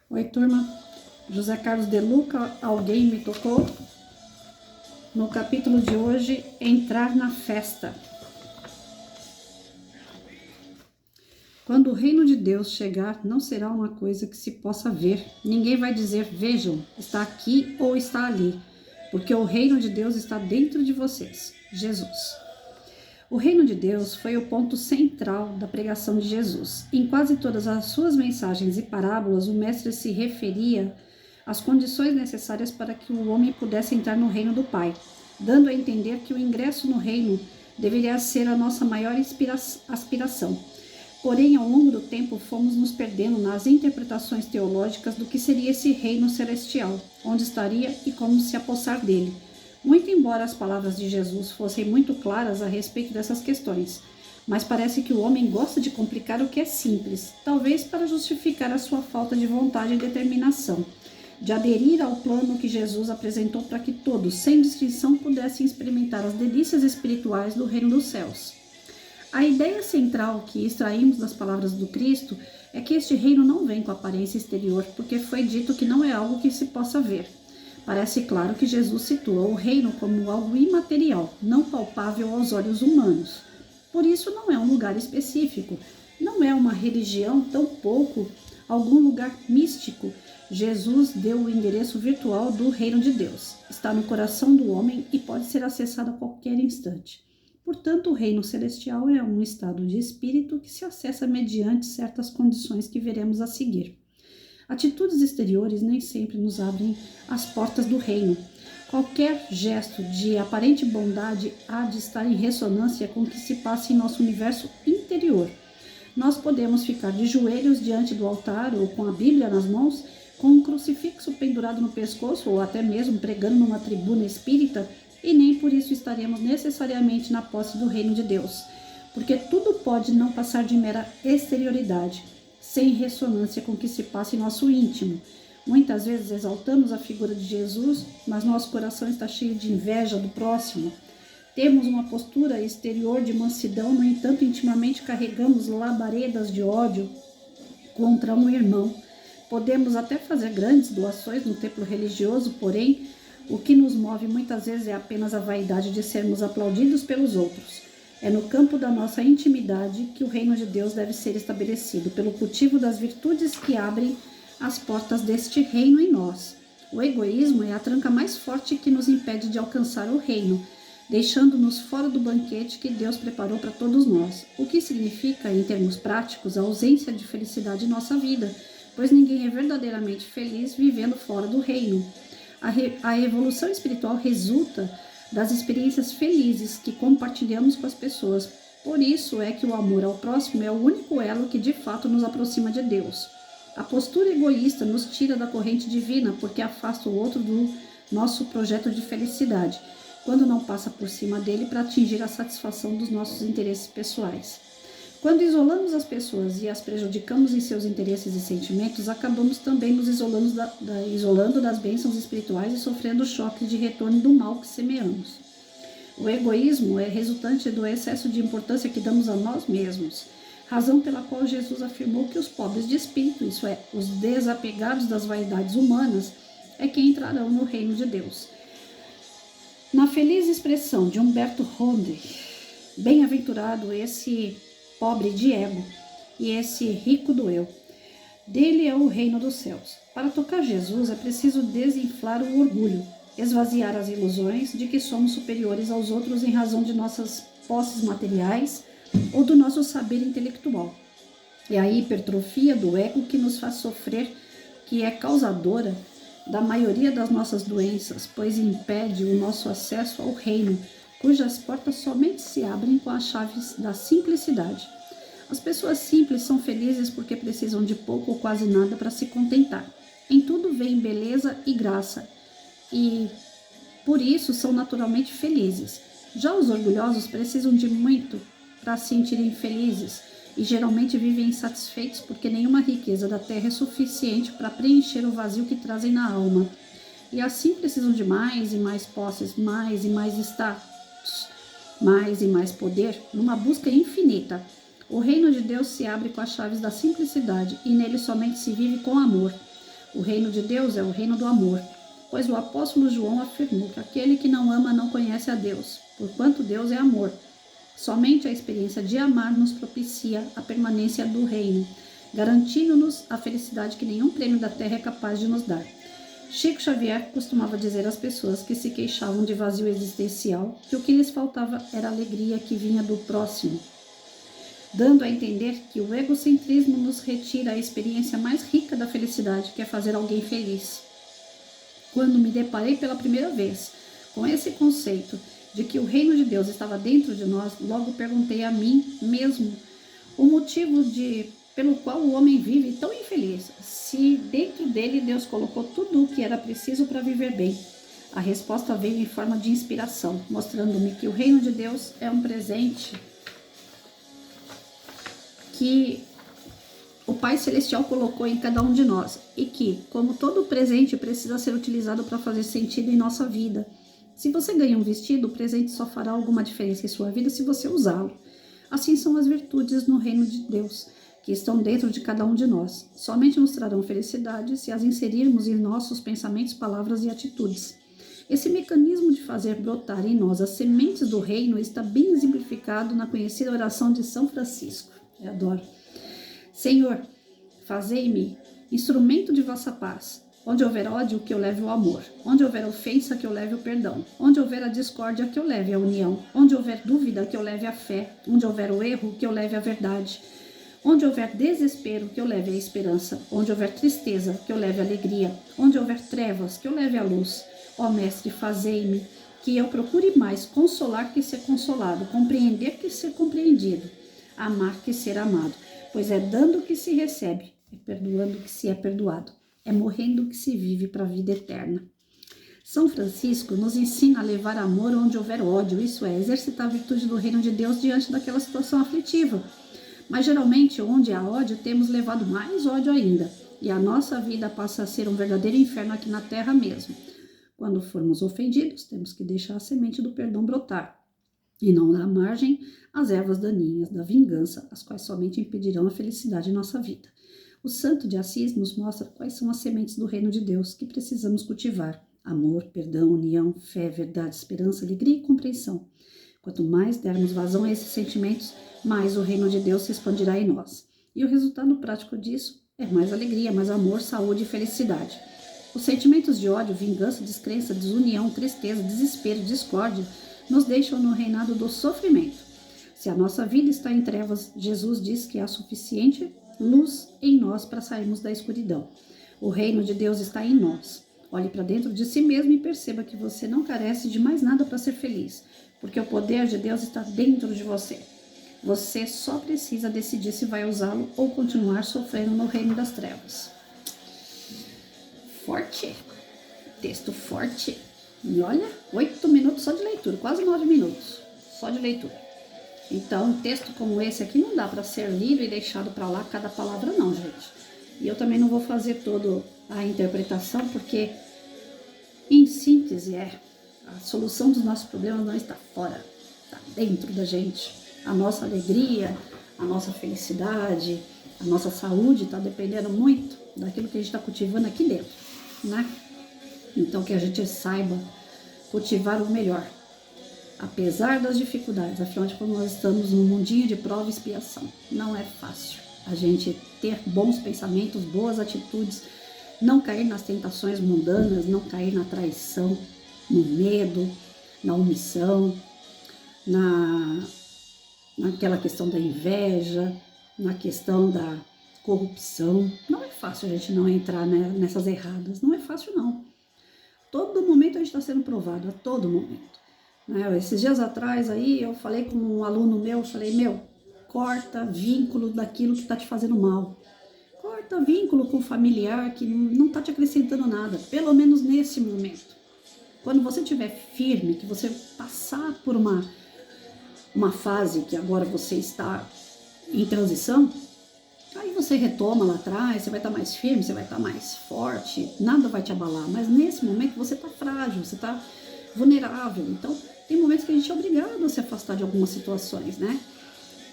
Oi, turma. José Carlos de Luca, alguém me tocou? No capítulo de hoje, entrar na festa. Quando o reino de Deus chegar, não será uma coisa que se possa ver. Ninguém vai dizer, vejam, está aqui ou está ali, porque o reino de Deus está dentro de vocês. Jesus. O reino de Deus foi o ponto central da pregação de Jesus. Em quase todas as suas mensagens e parábolas, o mestre se referia às condições necessárias para que o homem pudesse entrar no reino do Pai, dando a entender que o ingresso no reino deveria ser a nossa maior aspiração. Porém, ao longo do tempo, fomos nos perdendo nas interpretações teológicas do que seria esse reino celestial, onde estaria e como se apossar dele. Muito embora as palavras de Jesus fossem muito claras a respeito dessas questões, mas parece que o homem gosta de complicar o que é simples, talvez para justificar a sua falta de vontade e determinação, de aderir ao plano que Jesus apresentou para que todos, sem distinção, pudessem experimentar as delícias espirituais do reino dos céus. A ideia central que extraímos das palavras do Cristo é que este reino não vem com aparência exterior, porque foi dito que não é algo que se possa ver. Parece claro que Jesus situou o reino como algo imaterial, não palpável aos olhos humanos. Por isso não é um lugar específico, não é uma religião, tampouco algum lugar místico. Jesus deu o endereço virtual do reino de Deus. Está no coração do homem e pode ser acessado a qualquer instante. Portanto, o reino celestial é um estado de espírito que se acessa mediante certas condições que veremos a seguir. Atitudes exteriores nem sempre nos abrem as portas do reino. Qualquer gesto de aparente bondade há de estar em ressonância com o que se passa em nosso universo interior. Nós podemos ficar de joelhos diante do altar ou com a Bíblia nas mãos, com um crucifixo pendurado no pescoço ou até mesmo pregando numa tribuna espírita, e nem por isso estaremos necessariamente na posse do reino de Deus, porque tudo pode não passar de mera exterioridade, sem ressonância com o que se passa em nosso íntimo. Muitas vezes exaltamos a figura de Jesus, mas nosso coração está cheio de inveja do próximo. Temos uma postura exterior de mansidão, no entanto, intimamente carregamos labaredas de ódio contra um irmão. Podemos até fazer grandes doações no templo religioso, porém, o que nos move muitas vezes é apenas a vaidade de sermos aplaudidos pelos outros. É no campo da nossa intimidade que o reino de Deus deve ser estabelecido, pelo cultivo das virtudes que abrem as portas deste reino em nós. O egoísmo é a tranca mais forte que nos impede de alcançar o reino, deixando-nos fora do banquete que Deus preparou para todos nós, o que significa, em termos práticos, a ausência de felicidade em nossa vida, pois ninguém é verdadeiramente feliz vivendo fora do reino. A evolução espiritual resulta das experiências felizes que compartilhamos com as pessoas. Por isso é que o amor ao próximo é o único elo que de fato nos aproxima de Deus. A postura egoísta nos tira da corrente divina porque afasta o outro do nosso projeto de felicidade, quando não passa por cima dele para atingir a satisfação dos nossos interesses pessoais. Quando isolamos as pessoas e as prejudicamos em seus interesses e sentimentos, acabamos também nos isolando das bênçãos espirituais e sofrendo o choque de retorno do mal que semeamos. O egoísmo é resultante do excesso de importância que damos a nós mesmos, razão pela qual Jesus afirmou que os pobres de espírito, isso é, os desapegados das vaidades humanas, é que entrarão no reino de Deus. Na feliz expressão de Humberto Ronde, bem-aventurado esse pobre de ego e esse rico do eu. Dele é o reino dos céus. Para tocar Jesus é preciso desinflar o orgulho, esvaziar as ilusões de que somos superiores aos outros em razão de nossas posses materiais ou do nosso saber intelectual. É a hipertrofia do ego que nos faz sofrer, que é causadora da maioria das nossas doenças, pois impede o nosso acesso ao reino, cujas portas somente se abrem com as chaves da simplicidade. As pessoas simples são felizes porque precisam de pouco ou quase nada para se contentar. Em tudo vem beleza e graça, e por isso são naturalmente felizes. Já os orgulhosos precisam de muito para se sentirem felizes e geralmente vivem insatisfeitos porque nenhuma riqueza da terra é suficiente para preencher o vazio que trazem na alma. E assim precisam de mais e mais posses, mais e mais status, mais e mais poder, numa busca infinita. O reino de Deus se abre com as chaves da simplicidade e nele somente se vive com amor. O reino de Deus é o reino do amor, pois o apóstolo João afirmou que aquele que não ama não conhece a Deus, porquanto Deus é amor. Somente a experiência de amar nos propicia a permanência do reino, garantindo-nos a felicidade que nenhum prêmio da terra é capaz de nos dar. Chico Xavier costumava dizer às pessoas que se queixavam de vazio existencial que o que lhes faltava era a alegria que vinha do próximo, dando a entender que o egocentrismo nos retira a experiência mais rica da felicidade, que é fazer alguém feliz. Quando me deparei pela primeira vez com esse conceito de que o reino de Deus estava dentro de nós, logo perguntei a mim mesmo o motivo pelo qual o homem vive tão infeliz, se dentro dele Deus colocou tudo o que era preciso para viver bem. A resposta veio em forma de inspiração, mostrando-me que o reino de Deus é um presente que o Pai Celestial colocou em cada um de nós e que, como todo presente, precisa ser utilizado para fazer sentido em nossa vida. Se você ganha um vestido, o presente só fará alguma diferença em sua vida se você usá-lo. Assim são as virtudes no reino de Deus, que estão dentro de cada um de nós. Somente nos trarão felicidade se as inserirmos em nossos pensamentos, palavras e atitudes. Esse mecanismo de fazer brotar em nós as sementes do reino está bem exemplificado na conhecida oração de São Francisco. Eu adoro. Senhor, fazei-me instrumento de vossa paz. Onde houver ódio, que eu leve o amor. Onde houver ofensa, que eu leve o perdão. Onde houver a discórdia, que eu leve a união. Onde houver dúvida, que eu leve a fé. Onde houver o erro, que eu leve a verdade. Onde houver desespero, que eu leve a esperança. Onde houver tristeza, que eu leve a alegria. Onde houver trevas, que eu leve a luz. Ó Mestre, fazei-me que eu procure mais consolar que ser consolado, compreender que ser compreendido, amar que ser amado. Pois é dando que se recebe, é perdoando que se é perdoado, é morrendo que se vive para a vida eterna. São Francisco nos ensina a levar amor onde houver ódio, isso é, exercitar a virtude do reino de Deus diante daquela situação aflitiva. Mas geralmente, onde há ódio, temos levado mais ódio ainda, e a nossa vida passa a ser um verdadeiro inferno aqui na terra mesmo. Quando formos ofendidos, temos que deixar a semente do perdão brotar, e não dar margem às ervas daninhas da vingança, as quais somente impedirão a felicidade em nossa vida. O Santo de Assis nos mostra quais são as sementes do reino de Deus que precisamos cultivar: amor, perdão, união, fé, verdade, esperança, alegria e compreensão. Quanto mais dermos vazão a esses sentimentos, mais o reino de Deus se expandirá em nós. E o resultado prático disso é mais alegria, mais amor, saúde e felicidade. Os sentimentos de ódio, vingança, descrença, desunião, tristeza, desespero, discórdia nos deixam no reinado do sofrimento. Se a nossa vida está em trevas, Jesus diz que há suficiente luz em nós para sairmos da escuridão. O reino de Deus está em nós. Olhe para dentro de si mesmo e perceba que você não carece de mais nada para ser feliz, porque o poder de Deus está dentro de você. Você só precisa decidir se vai usá-lo ou continuar sofrendo no reino das trevas. Forte, texto forte. E olha, 8 minutos só de leitura, quase 9 minutos só de leitura. Então, um texto como esse aqui não dá para ser lido e deixado para lá cada palavra não, gente. E eu também não vou fazer toda a interpretação, porque, em síntese, a solução dos nossos problemas não está fora, está dentro da gente. A nossa alegria, a nossa felicidade, a nossa saúde está dependendo muito daquilo que a gente está cultivando aqui dentro, né? Então, que a gente saiba cultivar o melhor, apesar das dificuldades. Afinal de contas, nós estamos num mundinho de prova e expiação. Não é fácil a gente ter bons pensamentos, boas atitudes, não cair nas tentações mundanas, não cair na traição, no medo, na omissão, naquela questão da inveja, na questão da corrupção. Não é fácil a gente não entrar nessas erradas, não é fácil não. Todo momento a gente está sendo provado, a todo momento. Esses dias atrás aí eu falei com um aluno meu, falei, corta vínculo daquilo que está te fazendo mal. Corta vínculo com o familiar que não está te acrescentando nada, pelo menos nesse momento. Quando você estiver firme, que você passar por uma fase que agora você está em transição, aí você retoma lá atrás, você vai estar mais firme, você vai estar mais forte, nada vai te abalar. Mas nesse momento você está frágil, você está vulnerável. Então, tem momentos que a gente é obrigado a se afastar de algumas situações, né?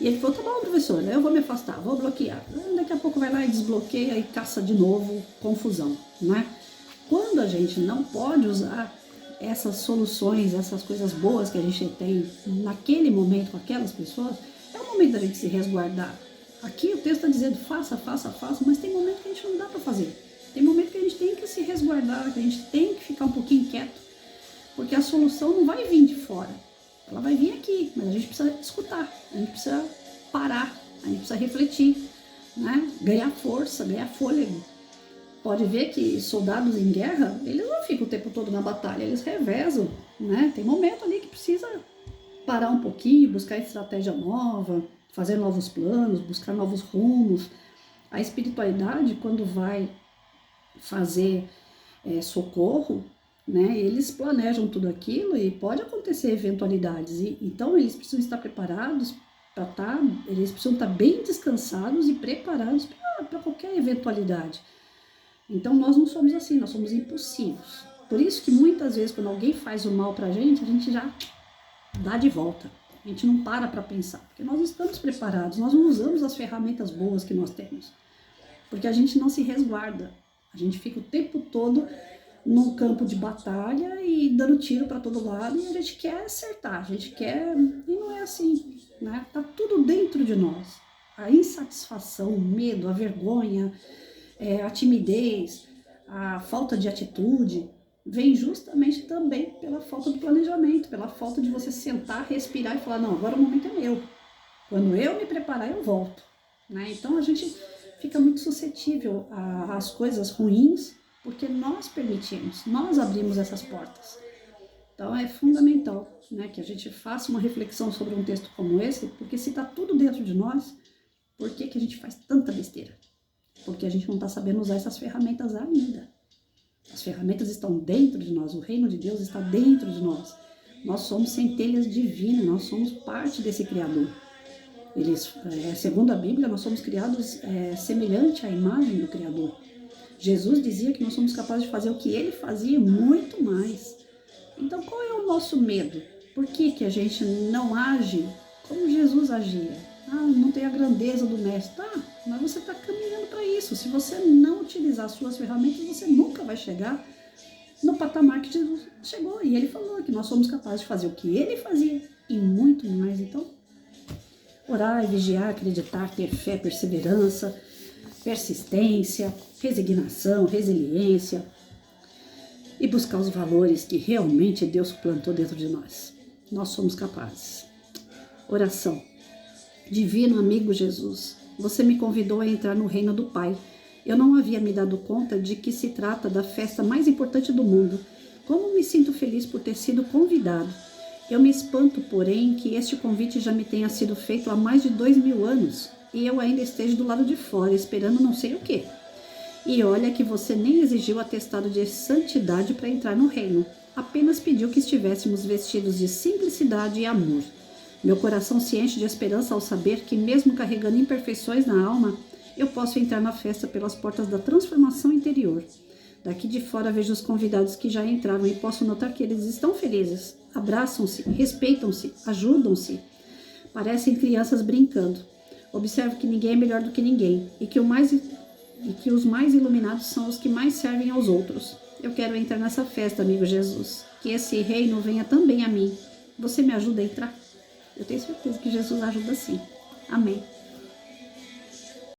E ele falou, tá bom, professor, eu vou me afastar, vou bloquear. Daqui a pouco vai lá e desbloqueia e caça de novo confusão, né? Quando a gente não pode usar essas soluções, essas coisas boas que a gente tem naquele momento com aquelas pessoas, é o momento da gente se resguardar. Aqui o texto está dizendo faça, faça, faça, mas tem momento que a gente não dá para fazer. Tem momento que a gente tem que se resguardar, que a gente tem que ficar um pouquinho quieto, porque a solução não vai vir de fora. Ela vai vir aqui, mas a gente precisa escutar, a gente precisa parar, a gente precisa refletir, né? Ganhar força, ganhar fôlego. Pode ver que soldados em guerra, eles não ficam o tempo todo na batalha, eles revezam, né? Tem momento ali que precisa parar um pouquinho, buscar estratégia nova, fazer novos planos, buscar novos rumos. A espiritualidade, quando vai fazer socorro, né? Eles planejam tudo aquilo e pode acontecer eventualidades. Então eles precisam estar preparados eles precisam estar bem descansados e preparados para qualquer eventualidade. Então nós não somos assim, nós somos impulsivos. Por isso que muitas vezes quando alguém faz o mal pra gente, a gente já dá de volta. A gente não para pensar, porque nós estamos preparados, nós não usamos as ferramentas boas que nós temos. Porque a gente não se resguarda. A gente fica o tempo todo num campo de batalha e dando tiro para todo lado e a gente quer acertar, a gente quer... E não é assim, né? Tá tudo dentro de nós. A insatisfação, o medo, a vergonha, a timidez, a falta de atitude, vem justamente também pela falta do planejamento, pela falta de você sentar, respirar e falar, não, agora o momento é meu. Quando eu me preparar, eu volto, né? Então a gente fica muito suscetível às coisas ruins, porque nós permitimos, nós abrimos essas portas. Então é fundamental, né, que a gente faça uma reflexão sobre um texto como esse, porque se está tudo dentro de nós, por que a gente faz tanta besteira? Porque a gente não está sabendo usar essas ferramentas ainda. As ferramentas estão dentro de nós, o reino de Deus está dentro de nós. Nós somos centelhas divinas, nós somos parte desse Criador. Segundo a Bíblia, nós somos criados semelhante à imagem do Criador. Jesus dizia que nós somos capazes de fazer o que ele fazia e muito mais. Então, qual é o nosso medo? Por que a gente não age como Jesus agia? Não tem a grandeza do mestre. Tá, mas você está caminhando para isso. Se você não utilizar as suas ferramentas, você nunca vai chegar no patamar que Jesus chegou. E ele falou que nós somos capazes de fazer o que ele fazia e muito mais. Então, orar, vigiar, acreditar, ter fé, perseverança, persistência, resignação, resiliência e buscar os valores que realmente Deus plantou dentro de nós. Nós somos capazes. Oração. Divino amigo Jesus, você me convidou a entrar no reino do Pai. Eu não havia me dado conta de que se trata da festa mais importante do mundo. Como me sinto feliz por ter sido convidado. Eu me espanto, porém, que este convite já me tenha sido feito há mais de 2000 anos e eu ainda esteja do lado de fora, esperando não sei o quê. E olha que você nem exigiu atestado de santidade para entrar no reino. Apenas pediu que estivéssemos vestidos de simplicidade e amor. Meu coração se enche de esperança ao saber que, mesmo carregando imperfeições na alma, eu posso entrar na festa pelas portas da transformação interior. Daqui de fora vejo os convidados que já entraram e posso notar que eles estão felizes. Abraçam-se, respeitam-se, ajudam-se. Parecem crianças brincando. Observo que ninguém é melhor do que ninguém e que os mais iluminados são os que mais servem aos outros. Eu quero entrar nessa festa, amigo Jesus. Que esse reino venha também a mim. Você me ajuda a entrar? Eu tenho certeza que Jesus ajuda sim. Amém.